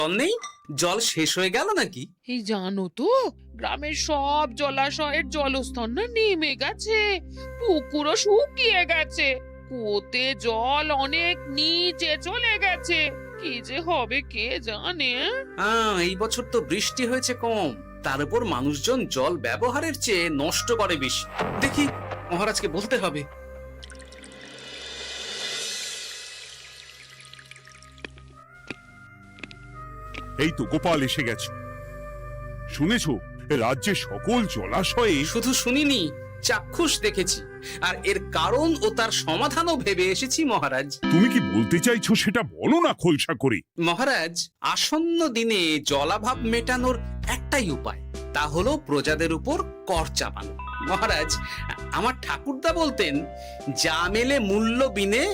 জল নেই? জল শেষ হয়ে গেল নাকি? এই জানো তো, গ্রামের সব জলাশয়ের জলস্তর না নেমে গেছে, পুকুরও শুকিয়ে গেছে, কুয়োতে জল অনেক নিচে চলে গেছে। কি যে হবে কে জানে। এই বছর তো বৃষ্টি হয়েছে কম, তার উপর মানুষজন জল ব্যবহারের চেয়ে নষ্ট করে বেশি। দেখি, মহারাজকে বলতে হবে। এই তো গোপাল এসে গেছে। শুনেছো, রাজ্যে সকল জলাশয়ে শুধু শুনিনি, চাক্ষুষ দেখেছি, আর এর কারণ ও তার সমাধানও ভেবে এসেছি মহারাজ। তুমি কি বলতে চাইছো সেটা বলো না খোলসা করে। মহারাজ, আসন্ন দিনে জলাভাব মেটানোর একটাই উপায়, তা হলো প্রজাদের উপর কর চাপানো। মহারাজ, আমার ঠাকুরদা বলতেন, যা মেলে মূল্য বিনে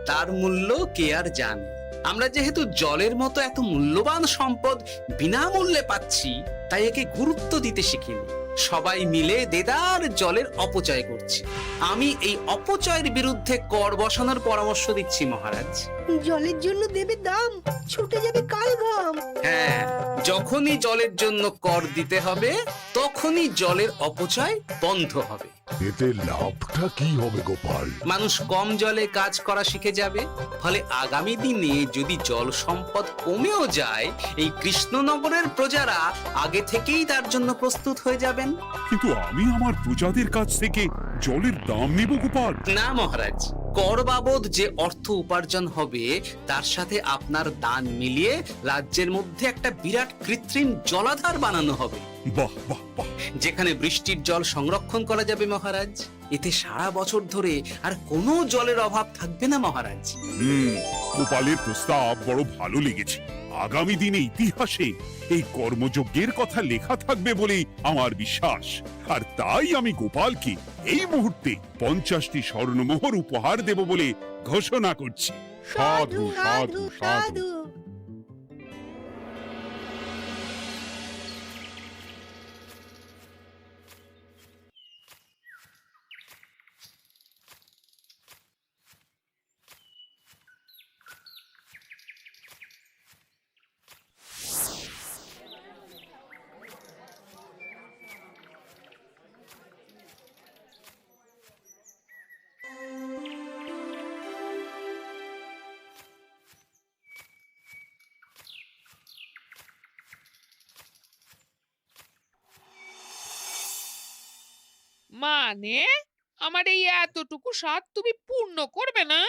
তার মূল্য কে আর জানে। আমরা যেহেতু জলের মতো এত মূল্যবান সম্পদ বিনামূল্যে পাচ্ছি, তাই একে গুরুত্ব দিতে শিখিনি। সবাই মিলে দেদার জলের অপচয় করছে। আমি এই অপচয়ের বিরুদ্ধে কর বসানোর পরামর্শ দিচ্ছি মহারাজ। জলের জন্য দেবে দাম, ছুটে যাবে কাল ঘাম। হ্যাঁ, যখনই জলের জন্য কর দিতে হবে, তখনই জলের অপচয় বন্ধ হবে। এতে লাভটা কি হবে গোপাল? মানুষ কম জলে কাজ করা শিখে যাবে, ফলে আগামী দিনে যদি জল সম্পদ কমেও যায়, এই কৃষ্ণনগরের প্রজারা আগে থেকেই তার জন্য প্রস্তুত হয়ে যাবেন। কিন্তু আমি আমার প্রজাদের কাছ থেকে জলের দাম নেব গোপাল? না মহারাজ, কর বাবদ যে অর্থ উপার্জন হবে, তার সাথে আপনার দান মিলিয়ে রাজ্যের মধ্যে একটা বিরাট কৃত্রিম জলাধার বানানো হবে। বাহ বাহ বাহ! যেখানে বৃষ্টির জল সংরক্ষণ করা যাবে মহারাজ। এতে সারা বছর ধরে আর কোনো জলের অভাব থাকবে না মহারাজ। গোপালের প্রস্তাব বড় ভালো লেগেছে। আগামী দিনে ইতিহাসে এই কর্মযজ্ঞের কথা লেখা থাকবে বলেই আমার বিশ্বাস। আর তাই আমি গোপালকে এই মুহূর্তে 50টি স্বর্ণমোহর উপহার দেব বলে ঘোষণা করছি। সাধু সাধু সাধু। মানে আমার এই এতটুকু স্বাদ তুমি পূর্ণ করবে না?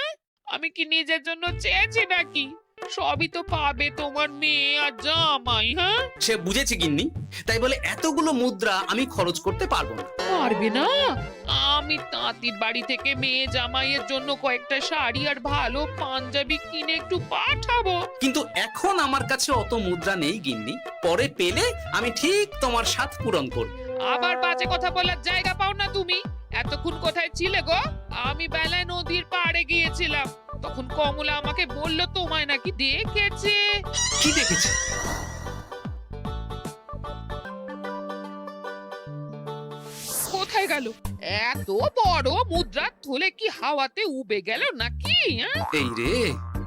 আমি কি নিজের জন্য চেয়েছি নাকি? সবই তো পাবে তোমার মেয়ে আর জামাই। হ্যাঁ, সে বুঝেছে গিন্নি, তাই বলে এতগুলো মুদ্রা আমি খরচ করতে পারবো না। পারবে না? আমি তাঁতির বাড়ি থেকে মেয়ে জামাইয়ের জন্য কয়েকটা শাড়ি আর ভালো পাঞ্জাবি কিনে একটু পাঠাবো। কিন্তু এখন আমার কাছে অত মুদ্রা নেই গিন্নি, পরে পেলে আমি ঠিক তোমার স্বাদ পূরণ করব। আবার বাজে কথা বলার জায়গা পাও না তুমি। এতক্ষণ কোথায় ছিলে গো? আমি বেলায় নদীর পাড়ে গিয়েছিলাম, তখন কমলা আমাকে বলল তোমায় নাকি দেখেছে। কি দেখেছি? কোথায় গেল? এত বড় মুদ্রার থলে কি হাওয়াতে উবে গেল নাকি? এই রে,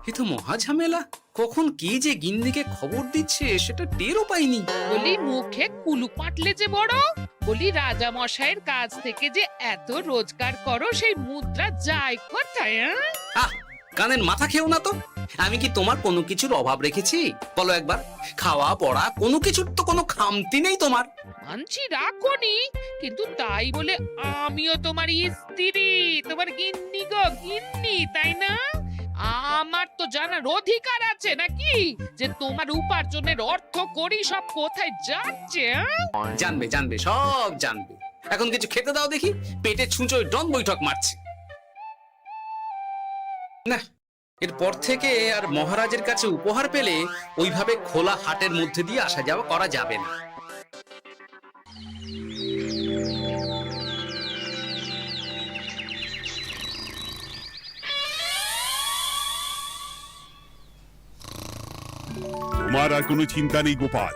এ তো মহা ঝামেলা। কখন কে যে গিন্নিকে খবর দিচ্ছে সেটা টেরও পাইনি। বলি মুখে কুলু পাটলে যে বড়, বলি রাজা মশাইয়ের কাছ থেকে যে এত রোজগার করো, সেই মুদ্রা যায় কোথায়? আহ, কানের মাথা খেও না তো। আমি কি তোমার কোনো কিছুর অভাব রেখেছি? বলো একবার। খাওয়া পড়া কোনো কিছুর তো কোনো খামতি নেই তোমার। মানছি রাখোনি, কিন্তু তাই বলে আমিও তোমার স্ত্রী, তোমার গিন্নি গো, গিন্নি, তাই না? আমার তো জানার অধিকার আছে নাকি যে তোমার উপার্জনের অর্থ করি সব কোথায় যাচ্ছে? জানবে জানবে, সব জানবে। এখন কিছু খেতে দাও দেখি, পেটে ছুঁচোয় ডন বৈঠক মারছে। না, এরপর থেকে আর মহারাজের কাছে উপহার পেলে ওইভাবে খোলা হাটের মধ্যে দিয়ে আসা যাওয়া করা যাবে না। তোমার আর কোনো চিন্তা নেই গোপাল।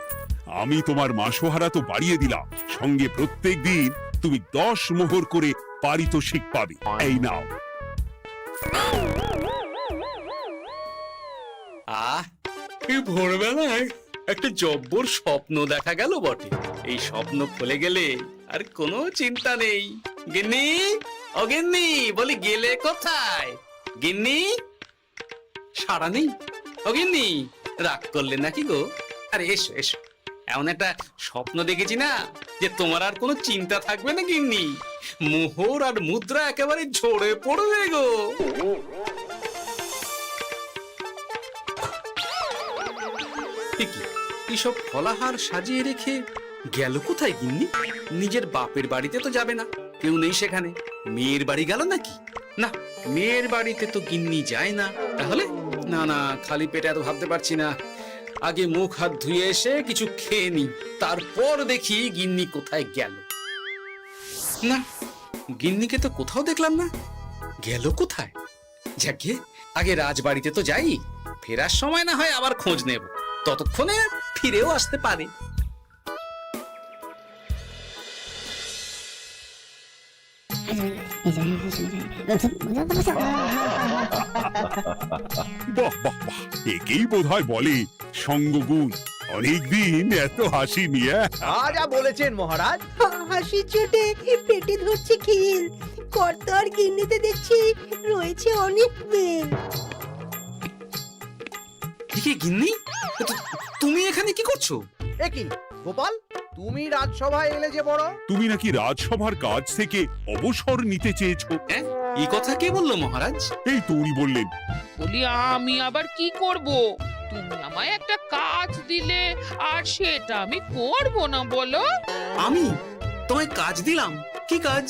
আমি তোমার মাসোহারা তো বাড়িয়ে দিলাম, সঙ্গে প্রত্যেক দিন তুমি 10 মোহর করে পারিতোষিক পাবে। এই নাও। আহ, এই ভোরবেলায় একটা জব্বর স্বপ্ন দেখা গেল বটে। এই স্বপ্ন খুলে গেলে আর কোনো চিন্তা নেই। গিন্নি, ও গিন্নি, বলি গেলে কোথায়? গিন্নি, সাড়া নেই। ও গিন্নি, রাগ করলে নাকি গো? আরে এসো এসো, এমন একটা স্বপ্ন দেখেছি না যে তোমার আর কোনো চিন্তা থাকবে না গিন্নি। মোহর আর মুদ্রা একেবারে ঝরে পড়বে গো। এইসব ফলাহার সাজিয়ে রেখে গেল কোথায় গিন্নি? নিজের বাপের বাড়িতে তো যাবে না, কেউ নেই সেখানে। মেয়ের বাড়ি গেল নাকি? না, মেয়ের বাড়িতে তো গিন্নি যায় না। তাহলে না না, খালি পেটে এত ভাবতে পারছি না। আগে মুখ হাত ধুয়ে এসে কিছু খেয়ে নি, তারপর দেখি গিন্নি কোথায় গেল। না, গিন্নিকে তো কোথাও দেখলাম না। গেল কোথায়? যাকে আগে রাজবাড়িতে তো যাই, ফেরার সময় না হয় আবার খোঁজ নেব, ততক্ষণে ফিরেও আসতে পারে। বাহ বাহ বাহ, একেই বোধহয় বলে সঙ্গগুণ। অনেকদিন এত হাসি নিয়ে। যা বলেছেন মহারাজ। হাসির চোটে পেটে ধরছে খিল। কর্তা আর গিন্নিতে দেখছি রয়েছে অনেক মেল। কি গিন্নি, তুমি এখানে কি করছো? একই গোপাল, তুমি রাজসভায় এলে যে বড়। তুমি নাকি রাজসভার কাজ থেকে অবসর নিতে চেয়েছো? হ্যাঁ, এই কথা কে বললো মহারাজ? এই তো উনি বললেন। বলি আমি আবার কি করব? তুমি আমায় একটা কাজ দিলে আর সেটা আমি করব না বলো? আমি তোমায় কাজ দিলাম? কি কাজ?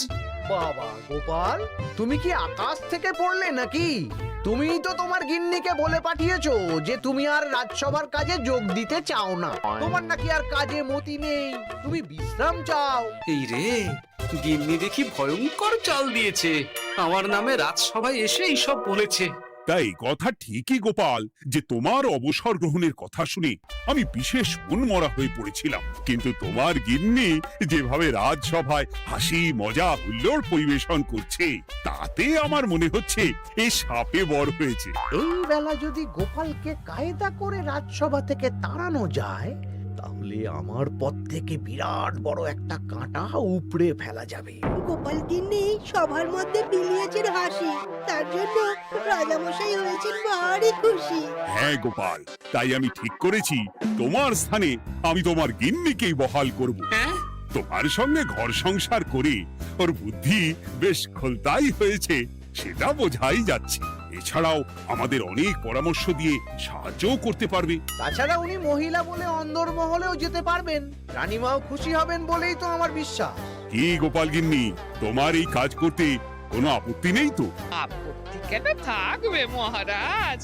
বাবা গোপাল, তুমি কি আকাশ থেকে পড়লে নাকি? তুমিই তো তোমার গিন্নিকে বলে পাঠিয়েছো যে তুমি আর রাজসভার কাজে যোগ দিতে চাও না। তোমার নাকি আর কাজে মতি নেই, তুমি বিশ্রাম চাও। এই রে, গিন্নি দেখি ভয়ঙ্কর চাল দিয়েছে। আমার নামে রাজসভায় এসে এইসব বলেছে। তাই কথা ঠিকই গোপাল, যে তোমার অবসর গ্রহণের কথা শুনে আমি বিশেষ মনমরা হয়ে পড়েছিলাম। কিন্তু তোমার গিন্নি যেভাবে রাজসভায় হাসি মজা হুল্লোড় পরিবেশন করছে, তাতে আমার মনে হচ্ছে এই সাপে বর হয়েছে। এই বেলা যদি গোপালকে কায়দা করে রাজসভা থেকে তাড়ানো যায়, তাহলে আমার পথ থেকে বিরাট বড় একটা কাঁটা উপড়ে ফেলা যাবে। গোপাল গিন্নি সবার মধ্যে বিলিয়েছেন হাসি, তার জন্য রাজামশাই হয়েছেন ভারী খুশি। হ্যাঁ গোপাল, তাই আমি ঠিক করেছি তোমার স্থানে আমি তোমার গিন্নিকেই বহাল করব। হ্যাঁ, তোমার সঙ্গে ঘর সংসার করে ওর বুদ্ধি বেশ খোলতাই হয়েছে, সেটা বোঝাই যাচ্ছে। এছাড়াও আমাদের অনেক পরামর্শ দিয়ে সাহায্যও করতে পারবে। তাছাড়া উনি মহিলা বলে অন্দরমহলেও যেতে পারবেন, রানীমাও খুশি হবেন বলেই তো আমার বিশ্বাস। কি গোপাল গিন্নি, তোমার এই কাজ করতে কোনো আপত্তি নেই তো? আপত্তি কেন থাকবে মহারাজ?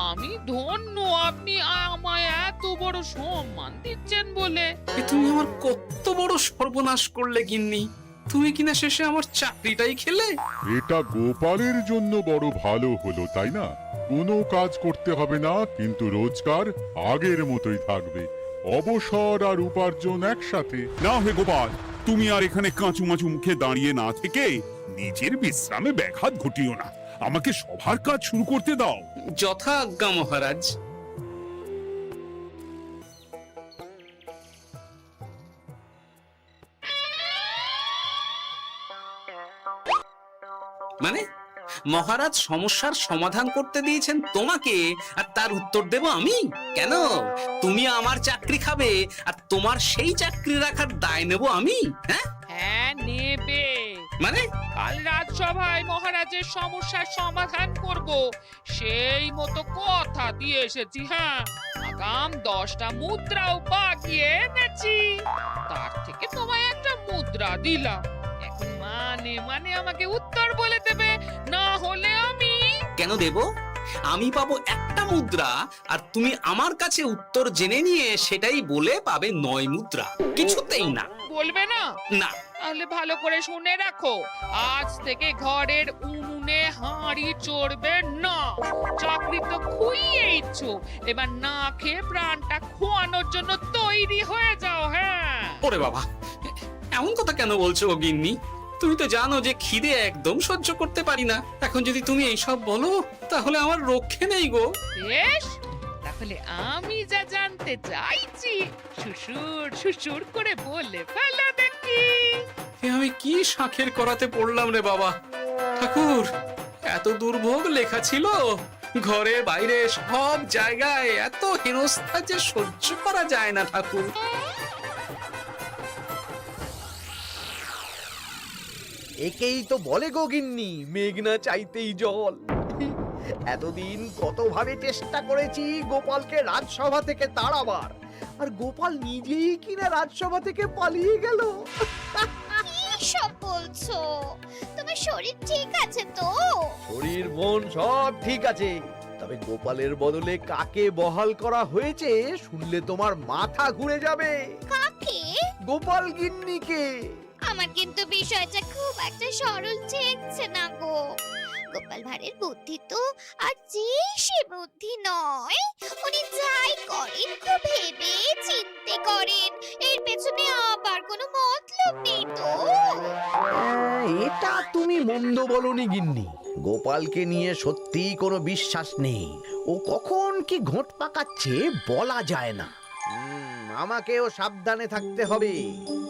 আমি ধন্য আপনি আমায় এত বড় সম্মান দিচ্ছেন বলে। এ তুমি আমার কত বড় সর্বনাশ করলে গিন্নি। তুমি কিনা শেষে আমার চাকরিটাই খেলে। এটা গোপালের জন্য বড় ভালো হলো, তাই না? কোনো কাজ করতে হবে না, কিন্তু রোজগার আগের মতোই থাকবে। অবসর আর উপার্জন একসাথে। না হে গোপাল, তুমি আর এখানে কাঁচু মাচু মুখে দাঁড়িয়ে না থেকে নিজের বিশ্রামে ব্যাঘাত ঘটিও না। আমাকে সবার কাজ শুরু করতে দাও। যথা আজ্ঞা মহারাজ। মানে মহারাজ সমস্যার সমাধান করতে দিয়েছেন তোমাকে, আর তার উত্তর দেব আমি? কেন? তুমি আমার চাকরি খাবে আর তোমার সেই চাকরি রাখার দায় নেব আমি? হ্যাঁ হ্যাঁ, নেবে। মানে কাল রাজসভায় মহারাজের সমস্যার সমাধান করব, সেই মতো কথা দিয়ে এসেছি। হ্যাঁ, আগাম 10টা মুদ্রাও বাগিয়ে এনেছি। তার থেকে তোমায় একটা মুদ্রা দিলাম। এখন মানে মানে আমাকে উত্তর বলে দেবে, না হলে আমি। কেন দেব? আমি পাবো একটা মুদ্রা, আর তুমি আমার কাছে উত্তর জেনে নিয়ে সেটাই বলে পাবে 9 মুদ্রা। কিছুতেই না। বলবে না? না। তাহলে ভালো করে শুনে রাখো, আজ থেকে ঘরের উনুনে হাঁড়ি চড়বে না। চাকরি তো খুইয়েইছো, এবার না খেয়ে প্রাণটা খোয়ানোর জন্য তৈরি হয়ে যাও। হ্যাঁ। ওরে বাবা, এমন কথা কেন বলছো গো গিন্নি? তুমি তো জানো যে খিদে একদম সহ্য করতে পারি না। এখন যদি তুমি এইসব বলো, তাহলে আমার রক্ষে নেই গো। বেশ, তা তাহলে আমি যা জানতে চাইছি শ্বশুর শ্বশুর করে বলে ফেলো দেখি। এ আমি কি শাঁখের করাতে পড়লাম রে বাবা! ঠাকুর, এত দুর্ভোগ লেখা ছিল, ঘরে বাইরে সব জায়গায় এত হেনস্থা যে সহ্য করা যায় না ঠাকুর। একেই তো বলে গো গিন্নি, মেঘ না চাইতেই জল। এতদিন কতভাবে চেষ্টা করেছি গোপালকে রাজসভা থেকে তাড়াবার, আর গোপাল নিজেই কিনা রাজসভা থেকে পালিয়ে গেল। সব বলছো? তোমার শরীর ঠিক আছে তো? শরীর মন সব ঠিক আছে, তবে গোপালের বদলে কাকে বহাল করা হয়েছে শুনলে তোমার মাথা ঘুরে যাবে। কাকে? গোপাল গিন্নিকে। আমার কিন্তু বিষয়টা খুব একটা সরল ঠেকছে না গো। গোপাল ভাঁড়ের বুদ্ধি তো আর যে সে বুদ্ধি নয়। উনি যাই করেন খুব ভেবে চিন্তে করেন, এর পেছনে আবার কোনো মতলব নেই তো। এটা তুমি মন্দ বলনি গিন্নি, গোপালকে নিয়ে সত্যিই কোনো বিশ্বাস নেই। ও কখন কি ঘোট পাকাচ্ছে বলা যায় না। আমাকেও সাবধানে থাকতে হবে,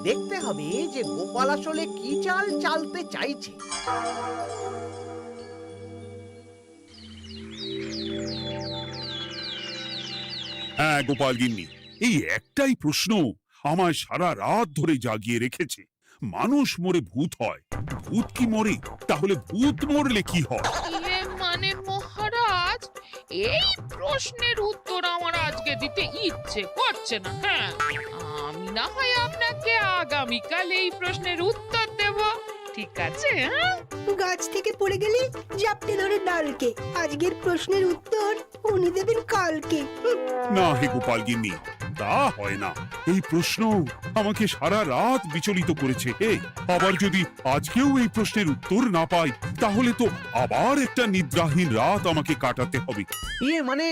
দেখতে হবে যে গোপাল আসলে কি চাল চালতে চাইছে। হ্যাঁ গোপাল গিন্নি, এই একটাই প্রশ্ন আমায় সারা রাত ধরে জাগিয়ে রেখেছে। মানুষ মরে ভূত হয়, ভূত কি মরে? তাহলে ভূত মরলে কি হয়? ইয়ে মানে মহারাজ, এই প্রশ্নের উত্তর আমার আজকে দিতে ইচ্ছে করছে না। হ্যাঁ, আমি না হয় আপনাকে আগামীকাল এই প্রশ্নের উত্তর দেব, ঠিক আছে? হ্যাঁ, গাছ থেকে পড়ে গেলে জাপটে ধরে ডালকে। আজকের প্রশ্নের উত্তর উনি দেবেন কালকে। না হে গোপাল গিন্নি, তা হয় না। এই প্রশ্ন আমাকে সারা রাত বিচলিত করেছে। আবার যদি আজকেও এই প্রশ্নের উত্তর না পাই, তাহলে তো আবার একটা নিদ্রাহীন রাত আমাকে কাটাতে হবে। ইয়ে মানে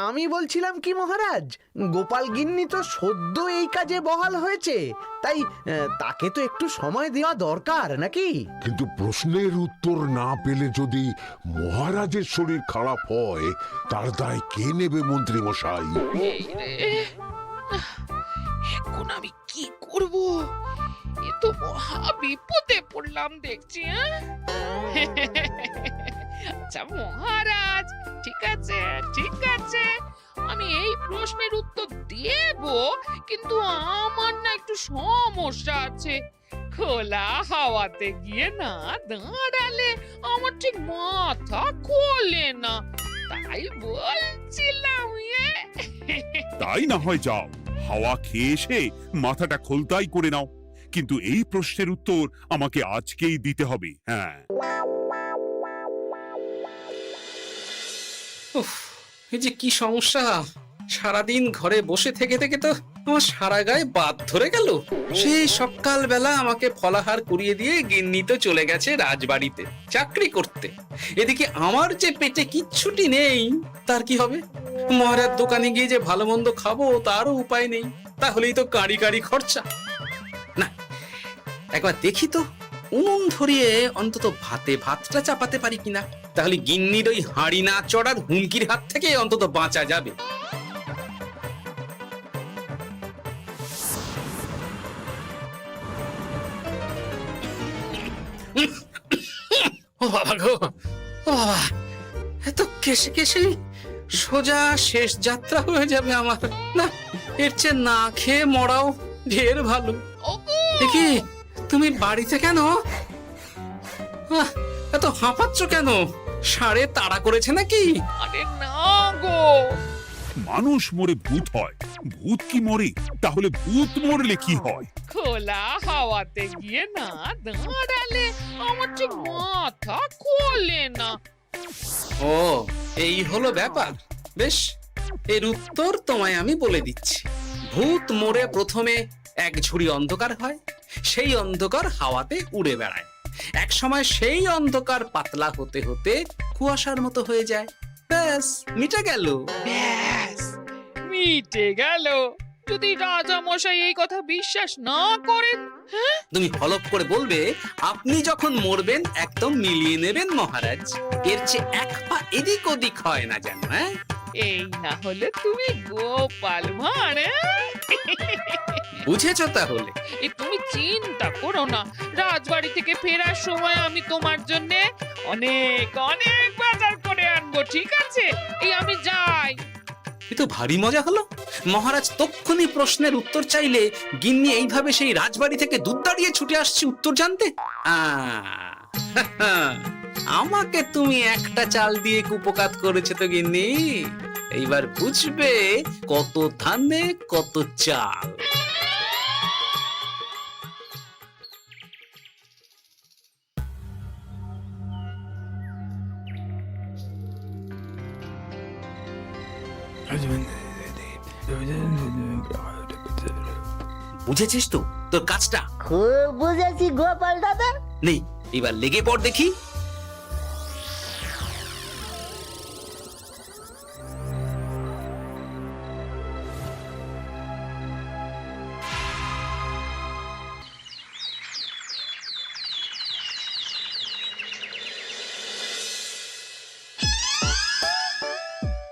আমি বলছিলাম কি মহারাজ, গোপাল গিন্নি তো সদ্য এই কাজে বহাল হয়েছে, তাই তাকে তো একটু সময় দেওয়া দরকার নাকি? কিন্তু প্রশ্নের উত্তর না পেলে যদি মহারাজের শরীর খারাপ হয়, তার দায় কে নেবে মন্ত্রী মশাই? এই রে, এখন আমি কি করব? এ তো মহা বিপদে পড়লাম দেখছি। আচ্ছা মহারাজ, ঠিক আছে ঠিক আছে, আমি এই প্রশ্নের উত্তর দেব, কিন্তু আমার না একটু সমস্যা আছে। খোলা হাওয়াতে গিয়ে না দাঁড়ালে আমার ঠিক মাথা খোলে না, তাই বলছিলাম। তাই না হয় যাও, হাওয়া খেয়ে এসে মাথাটা খোলতাই করে নাও, কিন্তু এই প্রশ্নের উত্তর আমাকে আজকেই দিতে হবে। হ্যাঁ, উফ, এই যে কি সমস্যা! সারাদিন ঘরে বসে থেকে থেকে তো আমার সারা গায়ে বাদ ধরে গেল। সেই সকাল বেলা আমাকে ফলাহার করিয়ে দিয়ে গিন্নি তো চলে গেছে রাজবাড়িতে চাকরি করতে। এদিকে আমার যে পেটে কিচ্ছুটি নেই, তার কি হবে? মহারাজ দোকানে গিয়ে যে ভালো মন্দ খাবো তারও উপায় নেই, তাহলেই তো কাঁড়ি কাঁড়ি খরচা। না, একবার দেখি তো উনুন ধরিয়ে অন্তত ভাতটা চাপাতে পারি কিনা, তাহলে গিন্নির ওই হাঁড়ি না চড়ার হুমকির হাত থেকে অন্তত বাঁচা যাবে। ও বাবা গো, ও বাবা, এত কেসে কেসে সোজা শেষ যাত্রা হয়ে যাবে আমার। না, এর চেয়ে না খেয়ে মরাও ঢের ভালো। দেখি তুমি বাড়িতে কেন? এত হাঁপাচ্ছ কেন? ষাঁড়ে তাড়া করেছে নাকি? আরে না গো, মানুষ মরে ভূত হয়, ভূত কি মরে? তাহলে ভূত মরলে কি হয়? খোলা হাওয়াতে গিয়ে না দাঁড়ালে আমার ঠিক মাথা খোলে না। ও, এই হলো ব্যাপার। বেশ, এর উত্তর তোমায় আমি বলে দিচ্ছি। ভূত মরে প্রথমে এক ঝুড়ি অন্ধকার হয়, সেই অন্ধকার হাওয়াতে উড়ে বেড়ায়। এক সময় সেই অন্ধকার পাতলা হতে হতে কুয়াশার মতো হয়ে যায়। ব্যাস, মিটে গেল। ব্যাস, মিটে গেল। যদি রাজা মশাই এই কথা বিশ্বাস না করেন, তুমি হলপ করে বলবে আপনি যখন মরবেন একদম মিলিয়ে নেবেন মহারাজ, এর চেয়ে এক পা এদিক ওদিক হয় না যেন। হ্যাঁ, এই না হলে তুমি গোপাল ভাঁড়, বুঝেছো তাহলে? এই তুমি চিন্তা করো না, রাজবাড়ি থেকে ফেরার সময় আমি তোমার জন্য অনেক অনেক বাজার করে আনবো, ঠিক আছে? এই আমি যাই। এ তো ভারী মজা হলো। মহারাজ তক্ষুনি প্রশ্নের উত্তর চাইলে গিন্নি এইভাবে সেই রাজবাড়ি থেকে দুধ দাঁড়িয়ে ছুটে আসছে উত্তর জানতে। আমাকে তুমি একটা চাল দিয়ে কুপকাত করেছো তো গিন্নি। এইবার বুঝবে কত ধানে কত চাল। বুঝেছিস তো তোর কাজটা? খুব বুঝেছি গোপাল দাদা। নেই, এবার লেগে পড় দেখি।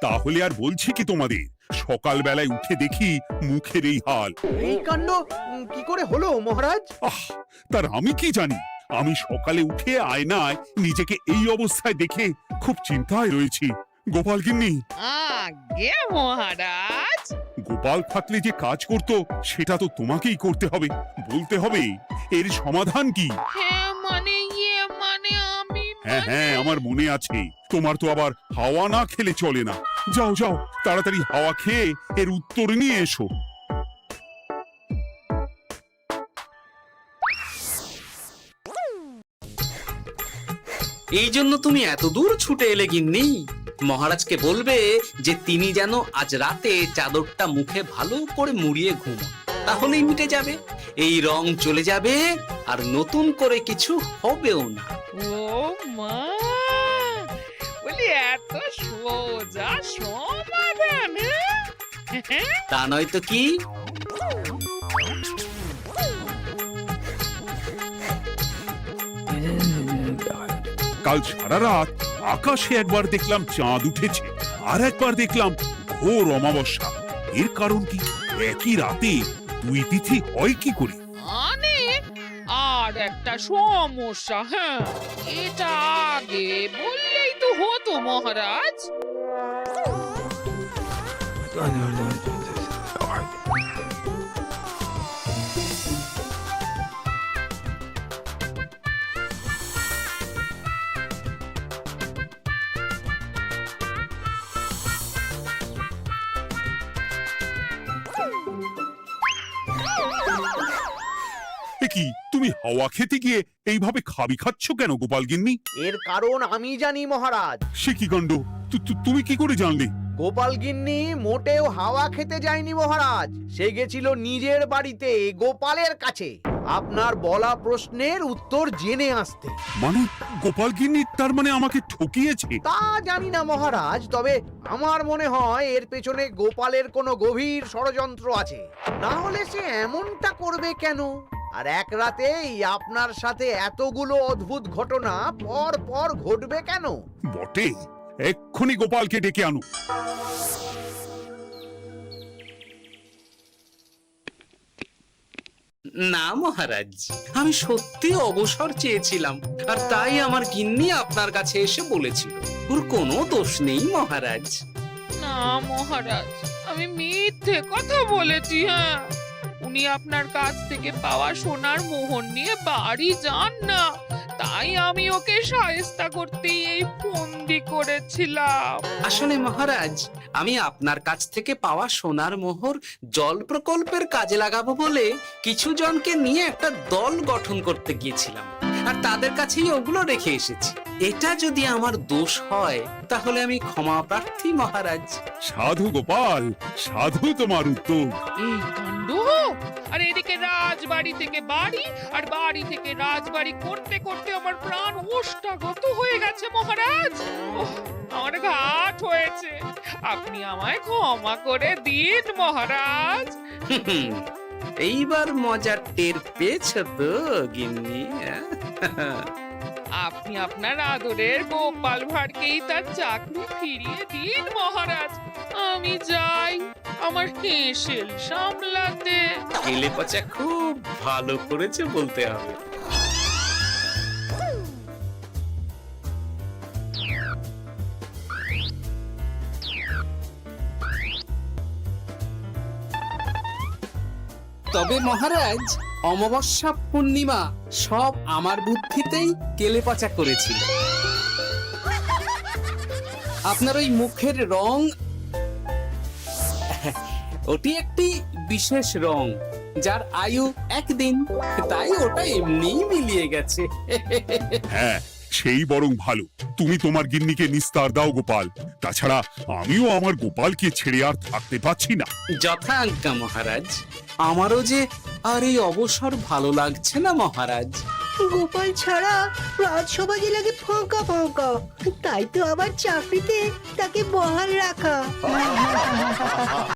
তাহলে আর বলছি কি তোমাদের, সকালবেলায় উঠে দেখি মুখের এই হাল। এই কাণ্ড কি করে হলো মহারাজ? আহ, তার আমি কি জানি। আমি সকালে উঠে আয়নায় নিজেকে এই অবস্থায় দেখে খুব চিন্তায় রয়েছি। গোপাল গিন্নি, আগে মহারাজ, গোপাল থাকলে যে কাজ করতো সেটা তো তোমাকেই করতে হবে, বলতে হবে এর সমাধান কি। হ্যাঁ মানে মানে আমি হ্যাঁ হ্যাঁ, আমার মনে আছে। তোমার তো আবার হাওয়া না খেলে চলে না। যাও যাও, তাড়াতাড়ি হাওয়া খেয়ে এর উত্তর নিয়ে এসো। এই জন্য তুমি এত দূর ছুটে এলে গিন্নি? মহারাজকে বলবে যে তিনি যেন আজ রাতে চাদরটা মুখে ভালো করে মুড়িয়ে ঘুমোন, তাহলেই মিটে যাবে। এই রং চলে যাবে আর নতুন করে কিছু হবেও না। ও মা, বলি এত সোজা সমাধান? হ্যাঁ? তা নয় তো কি? কাল সারা রাত আকাশে একবার দেখলাম চাঁদ উঠেছে, আর একবার দেখলাম ঘোর অমাবস্যা। এর কারণ কি? একই রাতে দুই তিথি হয় কি করে? মানে আর একটা সমস্যা, হ্যাঁ, এটা আগে বললেই তো হতো মহারাজ। এ কি, তুমি হাওয়া খেতে গিয়ে এইভাবে খাবি খাচ্ছ কেন গোপাল গিন্নি? এর কারণ আমি জানি মহারাজ। সে কি কাণ্ড! তুমি কি করে জানলে? গোপাল গিন্নি মোটেও হাওয়া খেতে যায়নি মহারাজ, সে গেছিল নিজের বাড়িতে গোপালের কাছে আপনার বলা প্রশ্নের উত্তর জেনে আসতে। মানে গোপাল গিন্নি তার মানে আমাকে ঠকিয়েছে? তা জানি না মহারাজ, তবে আমার মনে হয় এর পেছনে গোপালের কোনো গভীর ষড়যন্ত্র আছে, না হলে সে এমনটা করবে কেন? আর এক রাতেই আপনার সাথে এতগুলো অদ্ভুত ঘটনা পর পর ঘটবে কেন? বটে, এক্ষুনি গোপালকে ডেকে আনো। না মহারাজ, আমি সত্যি অবসর চেয়েছিলাম, আর তাই আমার গিন্নি আপনার কাছে এসে বলেছিল। ওর কোনো দোষ নেই মহারাজ। না মহারাজ, আমি মিথ্যে কথা বলেছি। হ্যাঁ, উনি আপনার কাছ থেকে পাওয়া সোনার মোহর নিয়ে বাড়ি যান না, তাই আমি ওকে শায়েস্তা করতেই এই ফন্দি করেছিলাম। আসলে মহারাজ, আমি আপনার কাছ থেকে পাওয়া সোনার মোহর জল প্রকল্পের কাজে লাগাবো বলে কিছু জনকে নিয়ে একটা দল গঠন করতে গিয়েছিলাম, আর তাদের কাছেই ওগুলো রেখে এসেছি। এটা যদি আমার দোষ হয় তাহলে আমি ক্ষমা প্রার্থী মহারাজ। সাধু গোপাল, সাধু তোমার উত্তর। এই কাণ্ড! আর এদিকে রাজবাড়ি থেকে বাড়ি, আর বাড়ি থেকে রাজবাড়ি করতে করতে আমার প্রাণ ওষ্ঠাগত হয়ে গেছে মহারাজ। ওহ, আমার ঘাট হয়েছে, আপনি আমায় ক্ষমা করে দিন মহারাজ। এইবার মজার টের পেয়েছ তো গিন্নি? আপনি আপনার আদরের গোপাল ভাঁড়কেই তার চাকরি ফিরিয়ে দিন মহারাজ। আমি যাই আমার হেসেল সামলাতে। কেলে পচা খুব ভালো করেছে বলতে হবে। তবে মহারাজ, অমাবস্যা পূর্ণিমা সব আমার বুদ্ধিতেই কেলেপচা করেছিল। আপনার ওই মুখের রং, ওটি একটি বিশেষ রং যার আয়ু একদিন, তাই ওটা এমনিই মিলিয়ে গেছে। হ্যাঁ, সেই বরং ভালো। তুমি তোমার গিন্নিকে নিস্তার দাও গোপাল। তাছাড়া আমিও আমার গোপালকে ছেড়ে আর থাকতে পারছি না। যথা আজ্ঞা মহারাজ। আমারও যে আর এই অবসর ভালো লাগছে না মহারাজ। গোপাল ছাড়া রাজসভা যে লাগে ফাঁকা ফাঁকা, তাই তো আবার চাকরিতে তাকে বহাল রাখা।